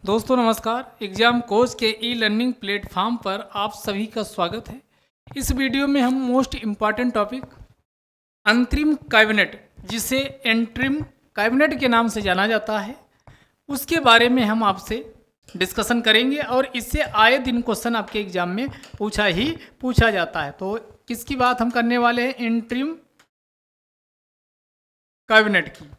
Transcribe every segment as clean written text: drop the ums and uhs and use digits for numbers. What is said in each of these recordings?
दोस्तों नमस्कार। Exam coach के ई लर्निंग प्लेटफॉर्म पर आप सभी का स्वागत है। इस वीडियो में हम मोस्ट इम्पॉर्टेंट टॉपिक अंतरिम कैबिनेट, जिसे एंटरिम कैबिनेट के नाम से जाना जाता है, उसके बारे में हम आपसे डिस्कशन करेंगे और इससे आए दिन क्वेश्चन आपके एग्जाम में पूछा जाता है। तो किसकी बात हम करने वाले हैं? एंटरिम कैबिनेट की।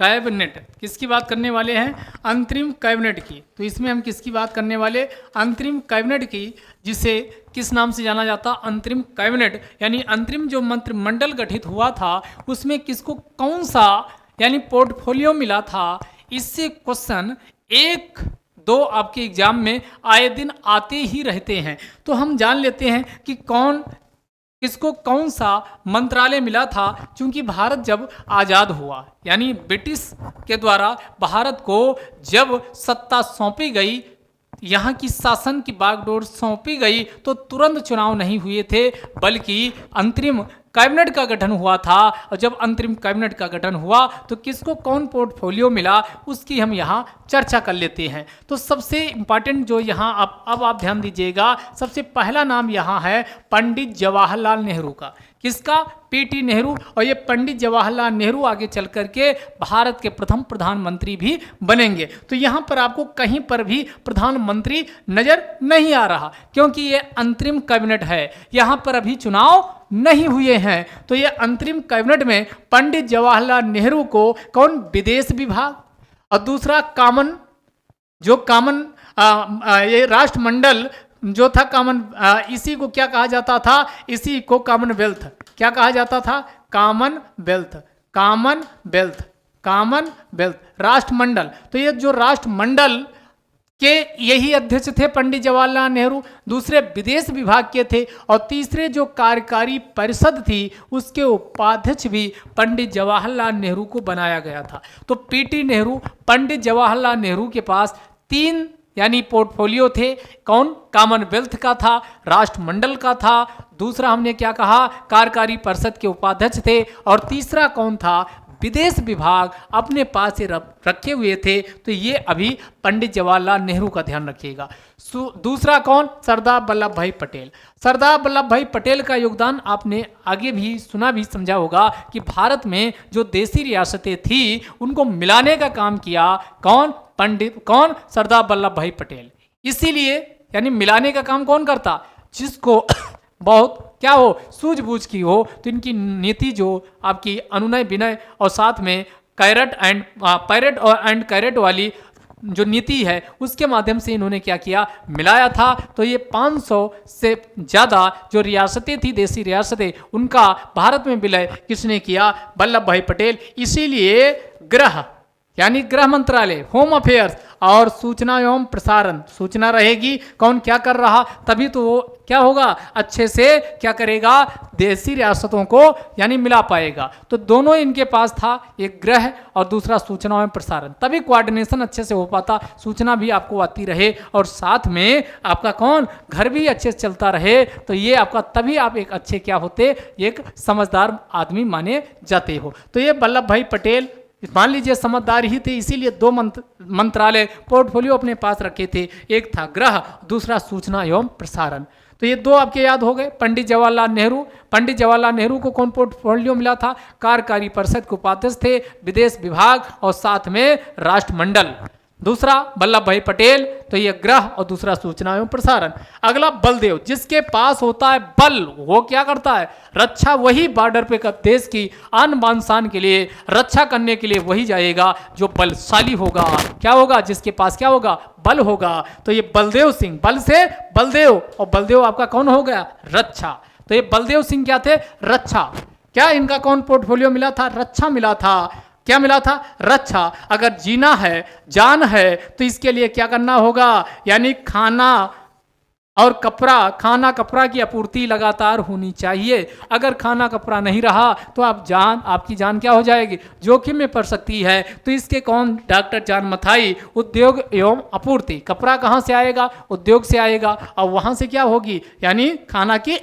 कैबिनेट किसकी बात करने वाले हैं? अंतरिम कैबिनेट की। तो इसमें हम किसकी बात करने वाले? अंतरिम कैबिनेट की, जिसे किस नाम से जाना जाता? अंतरिम कैबिनेट। यानी अंतरिम जो मंत्रिमंडल गठित हुआ था उसमें किसको कौन सा यानी पोर्टफोलियो मिला था, इससे क्वेश्चन एक दो आपके एग्जाम में आए दिन आते ही रहते हैं। तो हम जान लेते हैं कि किसको कौन सा मंत्रालय मिला था। क्योंकि भारत जब आज़ाद हुआ, यानी ब्रिटिश के द्वारा भारत को जब सत्ता सौंपी गई, यहाँ की शासन की बागडोर सौंपी गई, तो तुरंत चुनाव नहीं हुए थे, बल्कि अंतरिम कैबिनेट का गठन हुआ था। और जब अंतरिम कैबिनेट का गठन हुआ तो किसको कौन पोर्टफोलियो मिला, उसकी हम यहाँ चर्चा कर लेते हैं। तो सबसे इम्पॉर्टेंट जो यहाँ अब आप ध्यान दीजिएगा, सबसे पहला नाम यहाँ है पंडित जवाहरलाल नेहरू का। किसका? पीटी नेहरू। और ये पंडित जवाहरलाल नेहरू आगे चल करके भारत के प्रथम प्रधानमंत्री भी बनेंगे। तो यहाँ पर आपको कहीं पर भी प्रधानमंत्री नजर नहीं आ रहा, क्योंकि ये अंतरिम कैबिनेट है, यहाँ पर अभी चुनाव नहीं हुए हैं। तो ये अंतरिम कैबिनेट में पंडित जवाहरलाल नेहरू को कौन? विदेश विभाग, और दूसरा ये राष्ट्रमंडल जो था कॉमन, इसी को क्या कहा जाता था? इसी को कॉमनवेल्थ। क्या कहा जाता था? कॉमनवेल्थ राष्ट्रमंडल। तो ये जो राष्ट्रमंडल के यही अध्यक्ष थे पंडित जवाहरलाल नेहरू, दूसरे विदेश विभाग के थे, और तीसरे जो कार्यकारी परिषद थी उसके उपाध्यक्ष भी पंडित जवाहरलाल नेहरू को बनाया गया था। तो पीटी नेहरू, पंडित जवाहरलाल नेहरू के पास तीन यानी पोर्टफोलियो थे। कौन? कॉमनवेल्थ का था, राष्ट्रमंडल का था, दूसरा हमने क्या कहा? कार्यकारी परिषद के उपाध्यक्ष थे, और तीसरा कौन था? विदेश विभाग अपने पास से रखे हुए थे। तो ये अभी पंडित जवाहरलाल नेहरू का ध्यान रखिएगा। दूसरा कौन? सरदार वल्लभ भाई पटेल। सरदार वल्लभ भाई पटेल का योगदान आपने आगे भी सुना भी समझा होगा कि भारत में जो देसी रियासतें थी उनको मिलाने का काम किया। कौन? सरदार वल्लभ भाई पटेल। इसीलिए यानी मिलाने का काम कौन करता? जिसको बहुत क्या हो, सूझबूझ की हो। तो इनकी नीति जो आपकी अनुनय विनय और साथ में पैरेट एंड कैरेट वाली जो नीति है, उसके माध्यम से इन्होंने क्या किया? मिलाया था। तो ये 500 से ज़्यादा जो रियासतें थी, देसी रियासतें, उनका भारत में विलय किसने किया? वल्लभ भाई पटेल। इसीलिए यानी गृह मंत्रालय, होम अफेयर्स और सूचना एवं प्रसारण, सूचना रहेगी कौन क्या कर रहा, तभी तो वो क्या होगा? अच्छे से क्या करेगा? देसी रियासतों को यानी मिला पाएगा। तो दोनों इनके पास था, एक गृह और दूसरा सूचना एवं प्रसारण, तभी कोऑर्डिनेशन अच्छे से हो पाता, सूचना भी आपको आती रहे और साथ में आपका कौन? घर भी अच्छे से चलता रहे। तो ये आपका तभी आप एक अच्छे क्या होते? एक समझदार आदमी माने जाते हो। तो ये वल्लभ भाई पटेल मान लीजिए समझदार ही थे, इसीलिए दो मंत्रालय पोर्टफोलियो अपने पास रखे थे, एक था गृह, दूसरा सूचना एवं प्रसारण। तो ये दो आपके याद हो गए। पंडित जवाहरलाल नेहरू को कौन पोर्टफोलियो मिला था? कार्यकारी परिषद के उपाध्यक्ष थे, विदेश विभाग और साथ में राष्ट्रमंडल। दूसरा वल्लभ भाई पटेल, तो ये गृह और दूसरा सूचना एवं प्रसारण। अगला बलदेव, जिसके पास होता है बल, वो क्या करता है? रक्षा। वही बॉर्डर पे देश की आन बान शान के लिए रक्षा करने के लिए वही जाएगा जो बलशाली होगा। क्या होगा? जिसके पास क्या होगा? बल होगा। तो ये बलदेव सिंह, बल से बलदेव, और बलदेव आपका कौन हो गया? रक्षा। तो ये बलदेव सिंह क्या थे? रक्षा। क्या इनका कौन पोर्टफोलियो मिला था? रक्षा मिला था। क्या मिला था? रक्षा। अगर जीना है, जान है, तो इसके लिए क्या करना होगा? यानी खाना कपड़ा की आपूर्ति लगातार होनी चाहिए। अगर खाना कपड़ा नहीं रहा तो आपकी जान क्या हो जाएगी? जोखिम में पड़ सकती है। तो इसके कौन? डॉक्टर जान मथाई। उद्योग एवं आपूर्ति, कपड़ा कहाँ से आएगा? उद्योग से आएगा, और वहाँ से क्या होगी? यानी खाना की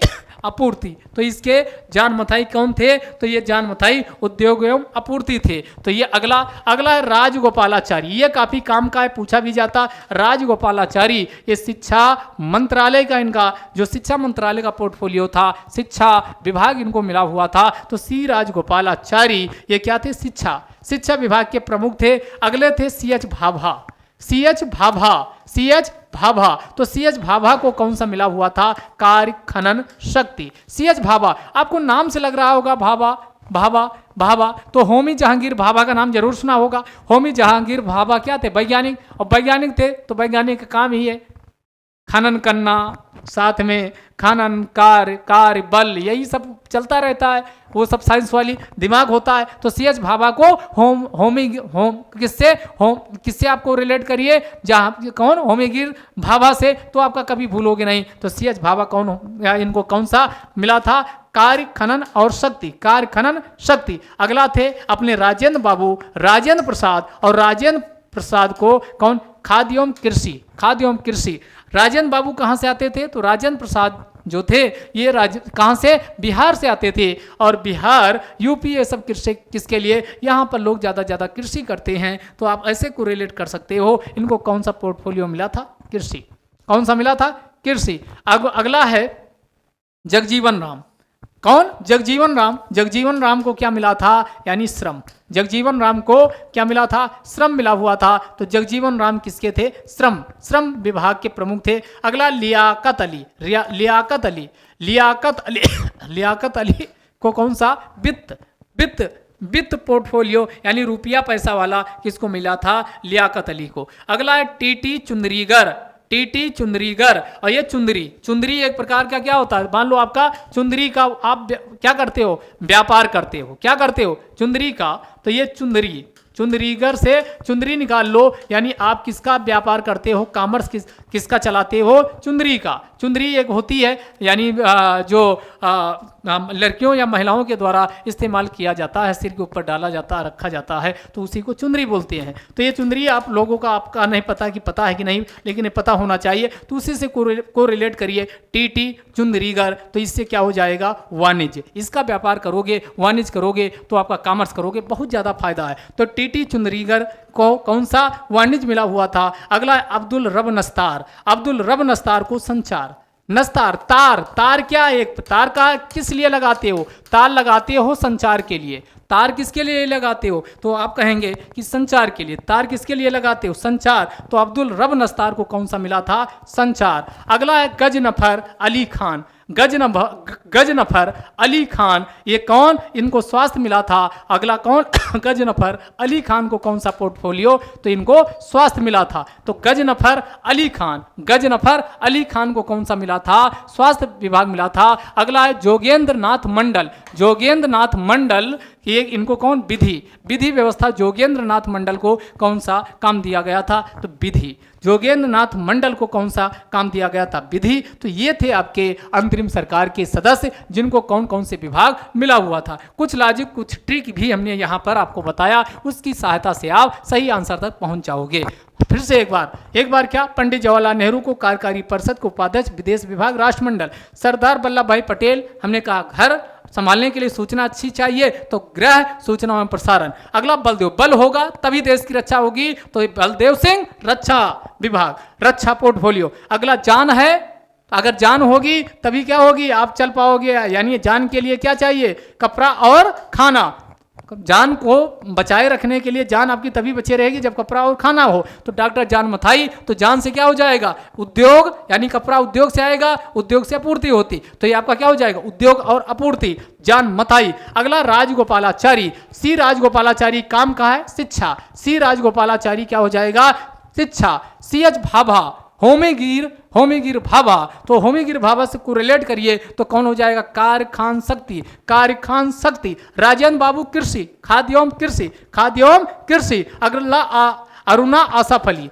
आपूर्ति। तो इसके जान मथाई कौन थे? तो ये जान मथाई उद्योग एवं आपूर्ति थे। तो ये अगला है राजगोपालाचारी। ये काफी काम का है, पूछा भी जाता। राजगोपालाचारी ये शिक्षा मंत्रालय का, इनका जो शिक्षा मंत्रालय का पोर्टफोलियो था, शिक्षा विभाग इनको मिला हुआ था। तो सी राजगोपालाचारी ये क्या थे? शिक्षा विभाग के प्रमुख थे। अगले थे सीएच भाभा। सीएच भाभा तो सीएच भाभा को कौन सा मिला हुआ था? कार्य खनन शक्ति। सीएच भाभा आपको नाम से लग रहा होगा, भाभा तो होमी जहांगीर भाभा का नाम जरूर सुना होगा। होमी जहांगीर भाभा क्या थे? वैज्ञानिक। और वैज्ञानिक थे तो वैज्ञानिक का काम ही है खनन करना, साथ में खनन कार्य बल, यही सब चलता रहता है, वो सब साइंस वाली दिमाग होता है। तो सीएच भाभा को किससे आपको रिलेट करिए? जहाँ कौन? होमीगिर भाभा से, तो आपका कभी भूलोगे नहीं। तो सीएच भाभा कौन, या इनको कौन सा मिला था? कार्य खनन और शक्ति, कार्य खनन शक्ति। अगला थे अपने राजेंद्र बाबू, राजेंद्र प्रसाद। और राजेंद्र प्रसाद को कौन? खाद्य एवं कृषि। राजेंद्र बाबू कहाँ से आते थे? तो राजेंद्र प्रसाद जो थे ये कहाँ से? बिहार से आते थे। और बिहार, यूपी, ये सब कृषि किसके लिए? यहाँ पर लोग ज़्यादा कृषि करते हैं। तो आप ऐसे को रिलेट कर सकते हो। इनको कौन सा पोर्टफोलियो मिला था? कृषि। कौन सा मिला था? कृषि। अगला है जगजीवन राम। कौन? जगजीवन राम को क्या मिला था? यानी श्रम। जगजीवन राम को क्या मिला था? श्रम मिला हुआ था। तो जगजीवन राम किसके थे? श्रम विभाग के प्रमुख थे। अगला लियाकत अली को कौन सा? वित्त पोर्टफोलियो, यानी रुपया पैसा वाला किसको मिला था? लियाकत अली को। अगला है टीटी चुंदरीगर। और ये चुंदरी एक प्रकार का क्या होता है? मान लो आपका चुंदरी का आप क्या करते हो? व्यापार करते हो। क्या करते हो? चुंदरी का। तो ये चुंदरीगर से चुंदरी निकाल लो, यानी आप किसका व्यापार करते हो? कॉमर्स किसका चलाते हो? चुंदरी का। चुंदरी एक होती है, यानी जो लड़कियों या महिलाओं के द्वारा इस्तेमाल किया जाता है, सिर के ऊपर डाला जाता है, रखा जाता है, तो उसी को चुंदरी बोलते हैं। तो ये चुंदरी आप लोगों का, आपका नहीं पता कि पता है कि नहीं, लेकिन ये पता होना चाहिए। तो उसी से को रिलेट करिए, टीटी चुंदरीगर। तो इससे क्या हो जाएगा? वाणिज्य। इसका व्यापार करोगे, वाणिज्य करोगे, तो आपका कॉमर्स करोगे, बहुत ज़्यादा फायदा है। तो टीटी चुंदरीगर को कौन सा वाणिज्य मिला हुआ था? अगला है अब्दुल रब नस्तार को संचार। नस्तार, तार क्या? एक तार का किस लिए लगाते हो? तार लगाते हो संचार के लिए। तार किसके लिए लगाते हो? तो आप कहेंगे कि संचार के लिए। तार किसके लिए लगाते हो? संचार। तो अब्दुल रब नस्तार को कौन सा मिला था? संचार। अगला है गजनफर अली खान। गजनफर अली खान, ये कौन? इनको स्वास्थ्य मिला था। अगला कौन? गजनफर अली खान को कौन सा पोर्टफोलियो? तो इनको स्वास्थ्य मिला था। तो गजनफर अली खान को कौन सा मिला था? स्वास्थ्य विभाग मिला था। अगला है जोगेंद्र नाथ मंडल, ये इनको कौन? विधि व्यवस्था। जोगेंद्र नाथ मंडल को कौन सा काम दिया गया था? तो विधि। जोगेंद्र नाथ मंडल को कौन सा काम दिया गया था? विधि। तो ये थे आपके अंतरिम सरकार के सदस्य, जिनको कौन कौन से विभाग मिला हुआ था। कुछ लॉजिक, कुछ ट्रिक भी हमने यहाँ पर आपको बताया, उसकी सहायता से आप सही आंसर तक पहुँच जाओगे। फिर से एक बार क्या? पंडित जवाहरलाल नेहरू को कार्यकारी परिषद के उपाध्यक्ष, विदेश विभाग, राष्ट्रमंडल। सरदार वल्लभ भाई पटेल, हमने कहा घर संभालने के लिए सूचना अच्छी चाहिए, तो गृह, सूचना एवं प्रसारण। अगला बलदेव, बल होगा तभी देश की रक्षा होगी, तो बलदेव सिंह रक्षा विभाग, रक्षा पोर्टफोलियो। अगला जान है, अगर जान होगी तभी क्या होगी? आप चल पाओगे। यानी जान के लिए क्या चाहिए? कपड़ा और खाना। जान को बचाए रखने के लिए, जान आपकी तभी बचे रहेगी जब कपड़ा और खाना हो। तो डॉक्टर जान मथाई, तो जान से क्या हो जाएगा? उद्योग, यानी कपड़ा उद्योग से आएगा, उद्योग से आपूर्ति होती, तो ये आपका क्या हो जाएगा? उद्योग और आपूर्ति, जान मथाई। अगला राजगोपालाचारी, सी राजगोपालाचारी काम का है? शिक्षा। सी राजगोपालाचारी क्या हो जाएगा? शिक्षा। सीएच भाभा, होमीगिर भाभा, तो होमीगिर भाभा से को रिलेट करिए तो कौन हो जाएगा? कारखान शक्ति। राजेंद्र बाबू कृषि, खाद्य एवं कृषि। अगला अरुणा आसाफ अली,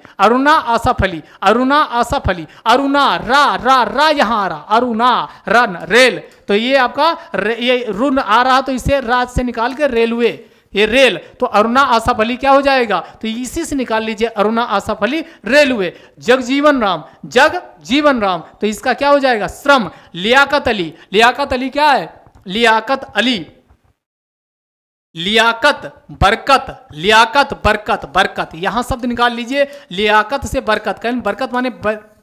रा यहाँ आ रहा, अरुणा रन रेल। तो ये आपका ये रुन आ रहा, तो इसे राज से निकाल कर रेलवे, ये रेल, तो अरुणा आसफ अली क्या हो जाएगा, तो इसी से निकाल लीजिए अरुणा आसफ अली रेलवे। जगजीवन राम, जग जीवन राम, तो इसका क्या हो जाएगा श्रम। लियाकत अली, लियाकत अली क्या है, लियाकत अली, लियाकत बरकत, लियाकत बरकत, बरकत यहां शब्द निकाल लीजिए, लियाकत से बरकत, कहीं बरकत माने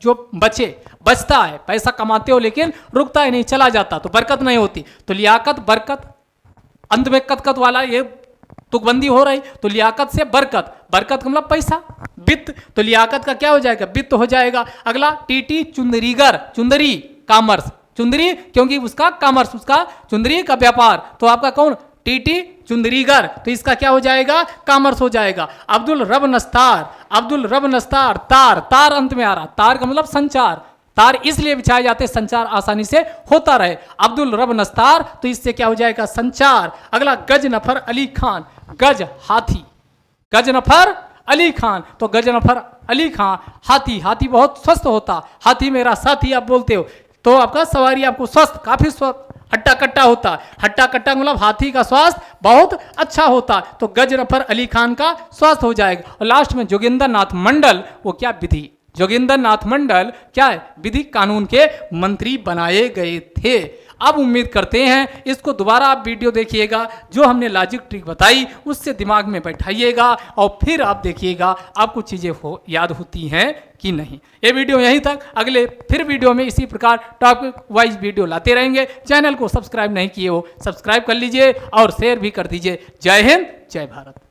जो बचे, बचता है, पैसा कमाते हो लेकिन रुकता है नहीं, चला जाता, तो बरकत नहीं होती, तो लियाकत बरकत, अंत में कत वाला ये तुकबंदी हो रही, तो लियाकत से बरकत, बरकत का मतलब पैसा, वित्त, तो लियाकत का क्या हो जाएगा वित्त हो जाएगा। अगला टीटी चुंदरीगर, चुंदरी कॉमर्स, चुंदरी क्योंकि उसका कॉमर्स, उसका चुंदरी का व्यापार, तो आपका कौन टीटी चुंदरीगर, तो इसका क्या हो जाएगा कॉमर्स हो जाएगा। अब्दुल रब नस्तार, अब्दुल रब नस्तार, तार, तार अंत में आ रहा, तार का मतलब संचार, तार इसलिए बिछाए जाते संचार आसानी से होता रहे, अब्दुल रब नस्तार, तो इससे क्या हो जाएगा संचार। अगला गज नफर अली खान, गज हाथी, गज नफर अली खान, तो गज नफर अली खान हाथी, हाथी बहुत स्वस्थ होता, हाथी मेरा साथी आप बोलते हो, तो आपका सवारी आपको स्वस्थ, काफी स्वस्थ, हट्टा कट्टा होता, हट्टा कट्टा मतलब हाथी का स्वास्थ्य बहुत अच्छा होता, तो गज नफर अली खान का स्वास्थ्य हो जाएगा। और लास्ट में जोगिंदर नाथ मंडल, वो क्या विधि, जोगिंदर नाथ मंडल क्या है विधि कानून के मंत्री बनाए गए थे। अब उम्मीद करते हैं इसको दोबारा आप वीडियो देखिएगा, जो हमने लॉजिक ट्रिक बताई उससे दिमाग में बैठाइएगा और फिर आप देखिएगा आपको चीज़ें याद होती हैं कि नहीं। ये वीडियो यहीं तक, अगले फिर वीडियो में इसी प्रकार टॉपिक वाइज वीडियो लाते रहेंगे। चैनल को सब्सक्राइब नहीं किए हो सब्सक्राइब कर लीजिए और शेयर भी कर दीजिए। जय हिंद, जय भारत।